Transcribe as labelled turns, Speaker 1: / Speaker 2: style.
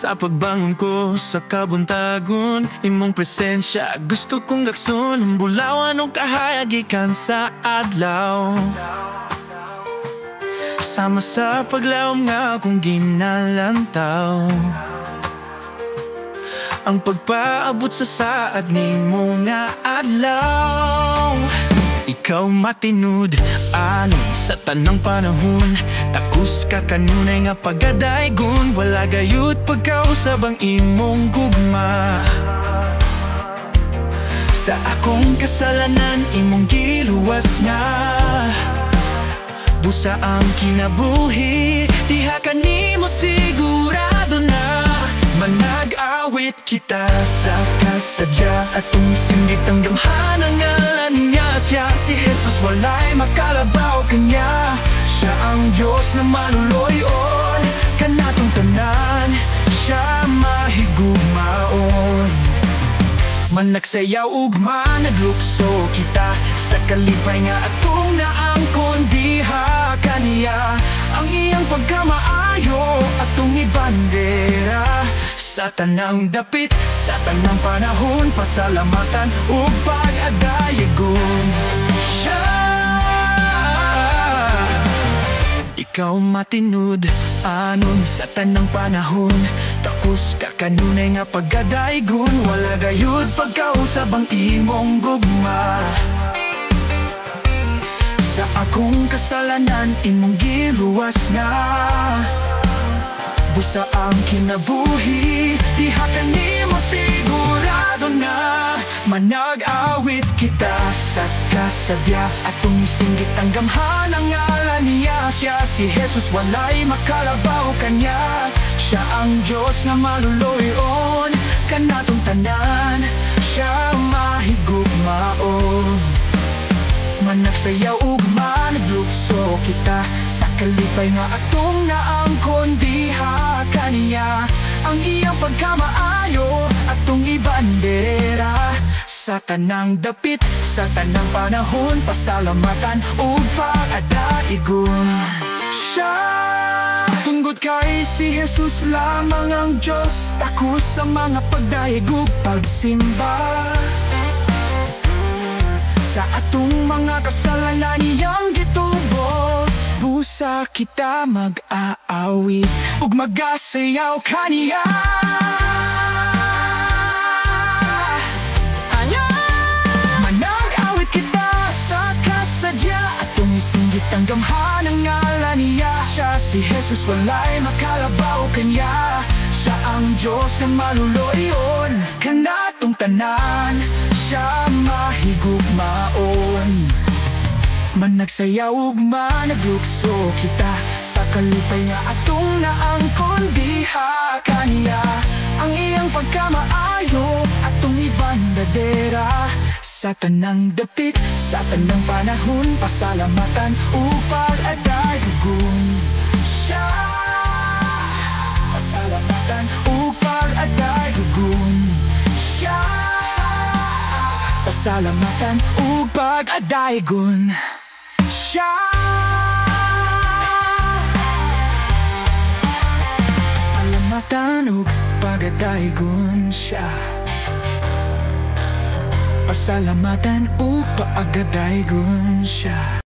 Speaker 1: Sa pagbangon ko sa kabuntagon, imong presensya gusto kong gakson. Ang bulawan o kahayag ikan sa adlaw, sama sa paglawom nga akong ginalantaw. Ang pagpaabot sa saad nimo nga adlaw, ikaw matinud anon sa tanang panahon. Takus ka kanunay nga pagadaygon, wala gayud pagkausab ang imong gugma. Sa akong kasalanan imong giluwas nga, busa ang kinabuhi, diha ka nimo sigurado na. Manag-awit kita sa kasadya, at tumisinggit ang damhan ang ngalan niya. Siya si Jesus, walay makalabaw kanya. Siya ang Diyos na manuloyon, kanatong tanan siya mahigugmaon. Managsayaw ugma, naglukso kita sa kalipay nga atong naangkon, diha kaniya ang iyang pagkamaayo atong ibandera. Sa tanang dapit, sa tanang panahon, pasalamatan ug pag-adayagon siya. Ikaw matinud anon sa tanang panahon, takus ka kanunay nga paggadaygon, wala gayud pagkausab ang imong gugma. Sa akong kasalanan imong giluwas nga, busa ang kinabuhi, diha ka nimo sigurado na. Manag-awit kita sa kasadya, at tumisinggit ang gamhan ang ngalan niya. Siya si Jesus, walay makalabaw kanya. Siya ang Diyos na maluloyon, kanatong tanan siya mahigugmaon. Managsayaw ugma, naglukso kita sa kalipay nga atong naangkon, diha kaniya ang iyang pagkamaayo atong ibandera. Sa tanang dapit, sa tanang panahon, pasalamatan ug pag-adaigon siya. Tungod kay si Jesus lamang ang Diyos, takos sa mga pagdayeg ug pagsimba. Sa atong mga kasalanan iyang gitubos, busa kita mag-aawit ug magasayaw kaniya. Manag-awit kita sa kasadya, at tumisinggit ang gamhan ang ngalan niya. Siya si Jesus, walay makalabaw kanya. Siya ang Diyos na maluloyon, kanatong tanan siya mahigugmaon. Managsayaw ugma, naglukso kita sa kalipay nga atong naangkon, diha kaniya ang iyang pagkamaayo atong ibandadera. Sa tanang dapit, sa tanang panahon, pasalamatan ug pag-adayagon siya. Pasalamatan ug pag-adayagon siya. Pasalamatan ug pag-adayagon siya. Pasalamatan ug pag-adayagon siya. Pasalamatan ug pag-adayagon siya.